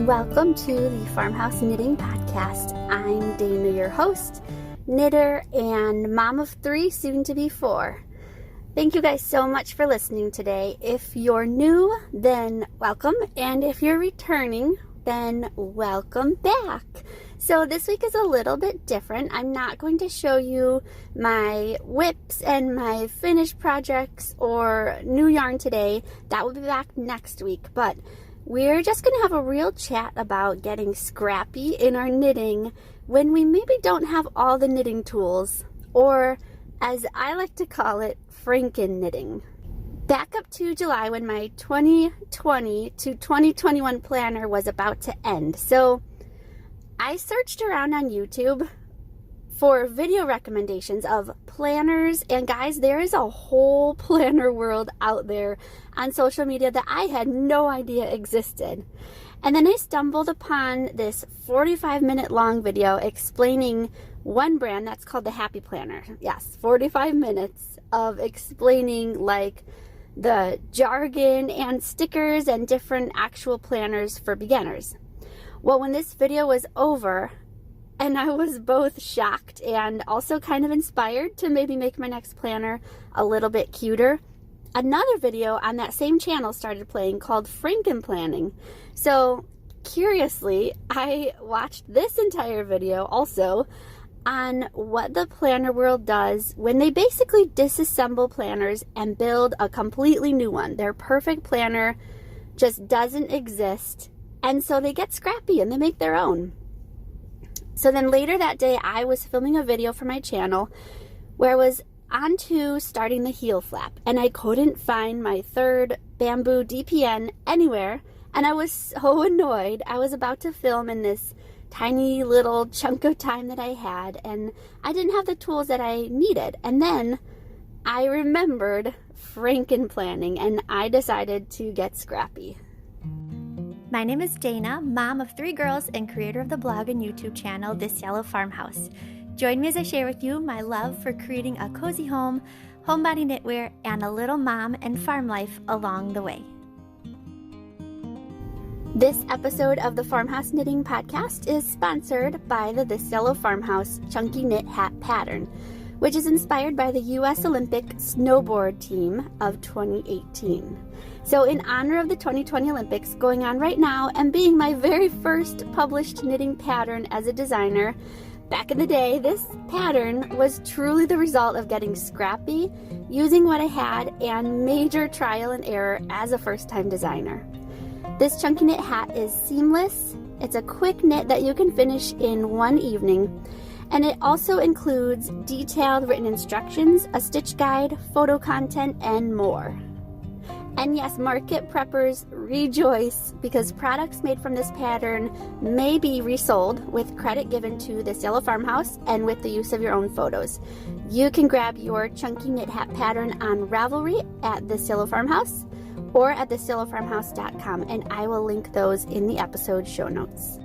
Welcome to the Farmhouse Knitting Podcast. I'm Dana, your host, knitter, and mom of 3, soon to be 4. Thank you guys so much for listening today. If you're new, then welcome, and if you're returning, then welcome back. So this week is a little bit different. I'm not going to show you my whips and my finished projects or new yarn today. That will be back next week, but we're just going to have a real chat about getting scrappy in our knitting when we maybe don't have all the knitting tools, or as I like to call it, Frankenknitting. Back up to July when my 2020 to 2021 planner was about to end. So I searched around on YouTube for video recommendations of planners, and guys, there is a whole planner world out there on social media that I had no idea existed. And then I stumbled upon this 45-minute long video explaining one brand that's called the Happy Planner. Yes, 45 minutes of explaining like the jargon and stickers and different actual planners for beginners. Well, when this video was over, and I was both shocked and also kind of inspired to maybe make my next planner a little bit cuter, another video on that same channel started playing called Frankenknitting. So curiously, I watched this entire video also on what the planner world does when they basically disassemble planners and build a completely new one. Their perfect planner just doesn't exist, and so they get scrappy and they make their own. So then later that day, I was filming a video for my channel where I was on to starting the heel flap, and I couldn't find my third bamboo DPN anywhere, and I was so annoyed. I was about to film in this tiny little chunk of time that I had, and I didn't have the tools that I needed. And then I remembered Frankenplanning, and I decided to get scrappy. My name is Dana, mom of 3 girls and creator of the blog and YouTube channel This Yellow Farmhouse. Join me as I share with you my love for creating a cozy home, homebody knitwear, and a little mom and farm life along the way. This episode of the Farmhouse Knitting Podcast is sponsored by the This Yellow Farmhouse Chunky Knit Hat Pattern, which is inspired by the U.S. Olympic snowboard team of 2018. So in honor of the 2020 Olympics going on right now and being my very first published knitting pattern as a designer, back in the day, this pattern was truly the result of getting scrappy, using what I had, and major trial and error as a first-time designer. This chunky knit hat is seamless. It's a quick knit that you can finish in one evening. And it also includes detailed written instructions, a stitch guide, photo content, and more. And yes, market preppers rejoice because products made from this pattern may be resold with credit given to This Yellow Farmhouse and with the use of your own photos. You can grab your chunky knit hat pattern on Ravelry at This Yellow Farmhouse or at thisyellowfarmhouse.com, and I will link those in the episode show notes.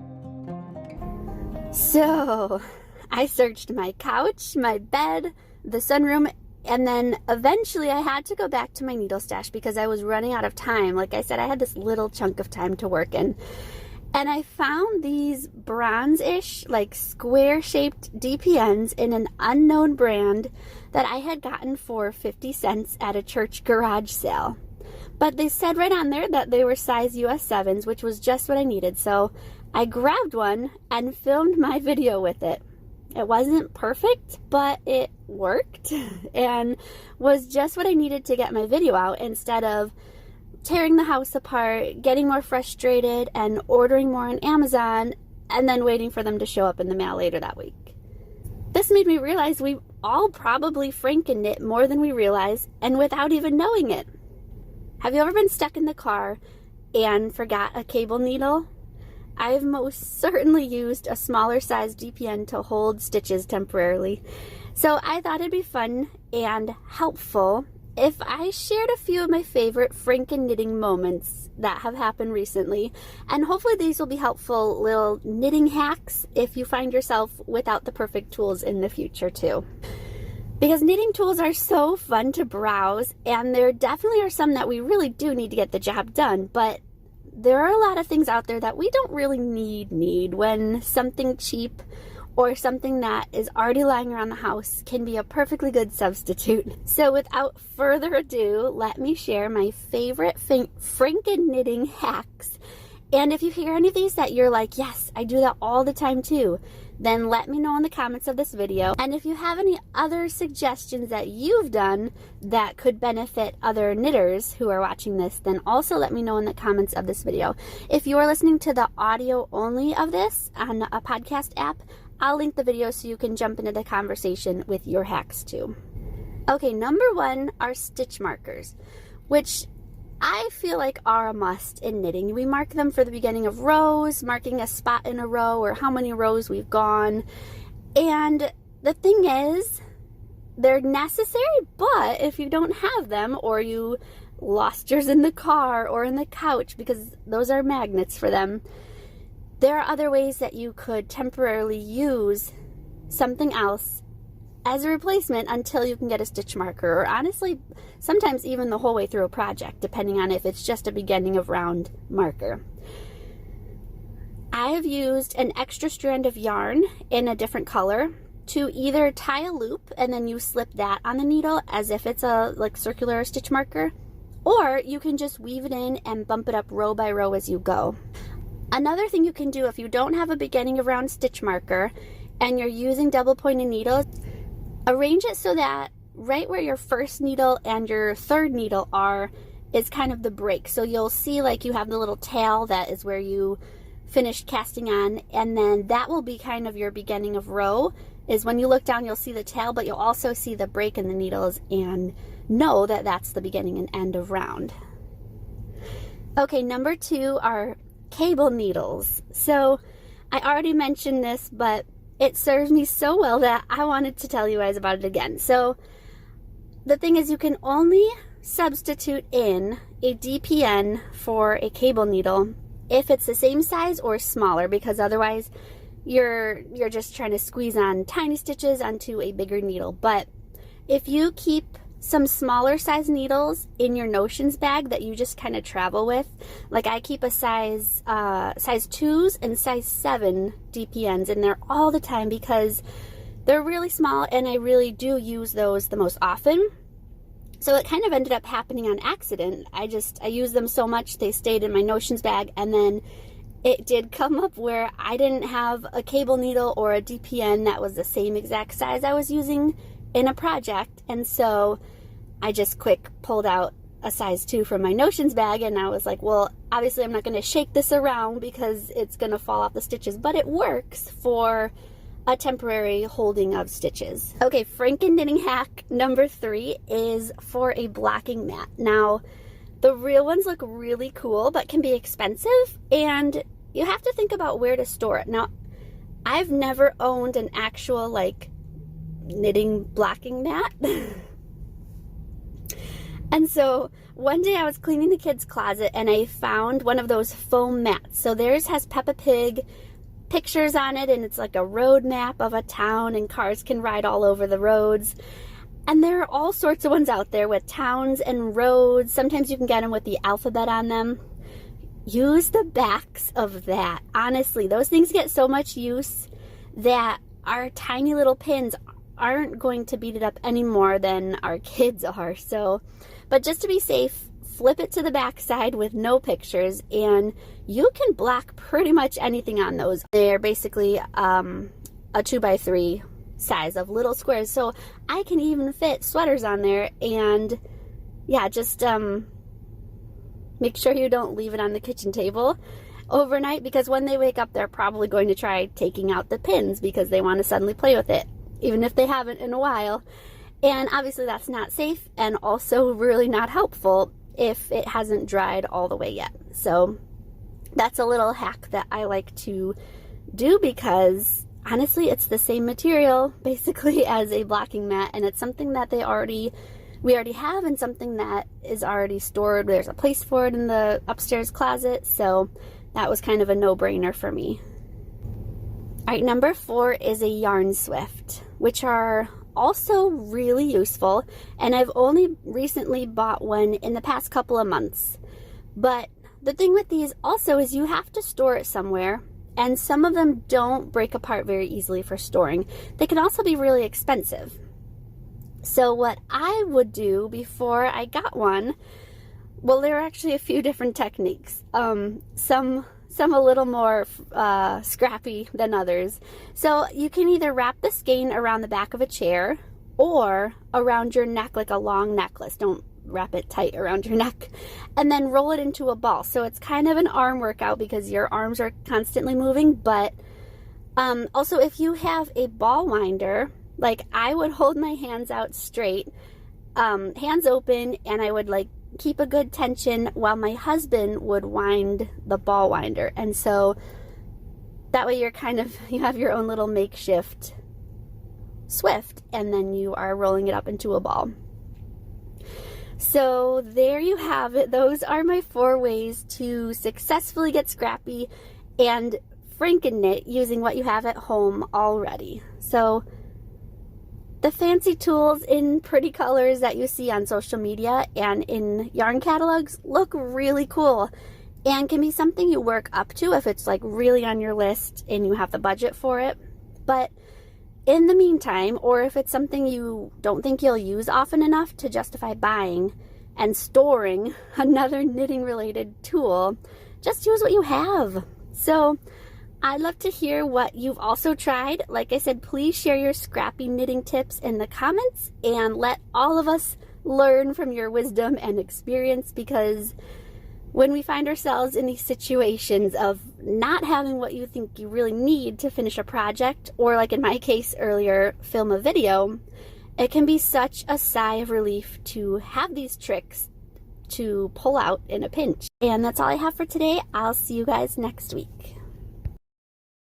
So I searched my couch, my bed, the sunroom, and then eventually I had to go back to my needle stash because I was running out of time. Like I said, I had this little chunk of time to work in. And I found these bronze-ish, like square-shaped DPNs in an unknown brand that I had gotten for 50 cents at a church garage sale. But they said right on there that they were size US 7s, which was just what I needed. So I grabbed one and filmed my video with it. It wasn't perfect, but it worked and was just what I needed to get my video out instead of tearing the house apart, getting more frustrated, and ordering more on Amazon, and then waiting for them to show up in the mail later that week. This made me realize we all probably Franken-knit more than we realize, and without even knowing it. Have you ever been stuck in the car and forgot a cable needle? I've most certainly used a smaller size DPN to hold stitches temporarily. So I thought it'd be fun and helpful if I shared a few of my favorite Franken-knitting moments that have happened recently. And hopefully these will be helpful little knitting hacks if you find yourself without the perfect tools in the future too. Because knitting tools are so fun to browse, and there definitely are some that we really do need to get the job done, but there are a lot of things out there that we don't really need when something cheap or something that is already lying around the house can be a perfectly good substitute. So without further ado, let me share my favorite Frankenknitting hacks. And if you hear any of these that you're like, yes, I do that all the time too, then let me know in the comments of this video. And if you have any other suggestions that you've done that could benefit other knitters who are watching this, then also let me know in the comments of this video. If you are listening to the audio only of this on a podcast app, I'll link the video so you can jump into the conversation with your hacks too. Okay, number one are stitch markers, which I feel like are a must in knitting. We mark them for the beginning of rows, marking a spot in a row or how many rows we've gone. And the thing is, they're necessary, but if you don't have them or you lost yours in the car or in the couch, because those are magnets for them, there are other ways that you could temporarily use something else as a replacement until you can get a stitch marker, or honestly, sometimes even the whole way through a project, depending on if it's just a beginning of round marker. I have used an extra strand of yarn in a different color to either tie a loop and then you slip that on the needle as if it's a like circular stitch marker, or you can just weave it in and bump it up row by row as you go. Another thing you can do if you don't have a beginning of round stitch marker and you're using double pointed needles, arrange it so that right where your first needle and your third needle are is kind of the break. So you'll see like you have the little tail that is where you finished casting on, and then that will be kind of your beginning of row. Is when you look down you'll see the tail, but you'll also see the break in the needles and know that that's the beginning and end of round. Okay, number two are cable needles. So I already mentioned this, but it serves me so well that I wanted to tell you guys about it again. So the thing is, you can only substitute in a DPN for a cable needle if it's the same size or smaller, because otherwise you're just trying to squeeze on tiny stitches onto a bigger needle. But if you keep some smaller size needles in your notions bag that you just kind of travel with, like I keep a size 2s and size 7 DPNs in there all the time because they're really small and I really do use those the most often. So it kind of ended up happening on accident. I used them so much they stayed in my notions bag, and then it did come up where I didn't have a cable needle or a DPN that was the same exact size I was using in a project, and so I just quick pulled out a size 2 from my notions bag, and I was like, well, obviously I'm not going to shake this around because it's going to fall off the stitches, but it works for a temporary holding of stitches. Okay, Frankenknitting hack number 3 is for a blocking mat. Now, the real ones look really cool, but can be expensive, and you have to think about where to store it. Now, I've never owned an actual like knitting blocking mat. And so one day I was cleaning the kids' closet and I found one of those foam mats. So theirs has Peppa Pig pictures on it, and it's like a road map of a town and cars can ride all over the roads. And there are all sorts of ones out there with towns and roads. Sometimes you can get them with the alphabet on them. Use the backs of that. Honestly, those things get so much use that our tiny little pins aren't going to beat it up any more than our kids are. So, but just to be safe, flip it to the back side with no pictures, and you can block pretty much anything on those. They're basically a 2x3 size of little squares, so I can even fit sweaters on there. And yeah, just make sure you don't leave it on the kitchen table overnight, because when they wake up they're probably going to try taking out the pins because they want to suddenly play with it, even if they haven't in a while. And obviously that's not safe and also really not helpful if it hasn't dried all the way yet. So that's a little hack that I like to do, because honestly it's the same material basically as a blocking mat, and it's something that we already have, and something that is already stored. There's a place for it in the upstairs closet, so that was kind of a no-brainer for me. All right, number 4 is a yarn swift, which are also really useful, and I've only recently bought one in the past couple of months. But the thing with these also is you have to store it somewhere, and some of them don't break apart very easily for storing. They can also be really expensive. So what I would do before I got one, well, there are actually a few different techniques. Some a little more scrappy than others. So you can either wrap the skein around the back of a chair or around your neck like a long necklace. Don't wrap it tight around your neck, and then roll it into a ball. So it's kind of an arm workout because your arms are constantly moving, but also if you have a ball winder, like I would hold my hands out straight, hands open, and I would like keep a good tension while my husband would wind the ball winder. And so that way you have your own little makeshift Swift, and then you are rolling it up into a ball. So there you have it. Those are my 4 ways to successfully get scrappy and Frankenknit using what you have at home already. So the fancy tools in pretty colors that you see on social media and in yarn catalogs look really cool and can be something you work up to if it's like really on your list and you have the budget for it. But in the meantime, or if it's something you don't think you'll use often enough to justify buying and storing another knitting related tool, just use what you have. So I'd love to hear what you've also tried. Like I said, please share your scrappy knitting tips in the comments and let all of us learn from your wisdom and experience, because when we find ourselves in these situations of not having what you think you really need to finish a project, or like in my case earlier, film a video, it can be such a sigh of relief to have these tricks to pull out in a pinch. And that's all I have for today. I'll see you guys next week.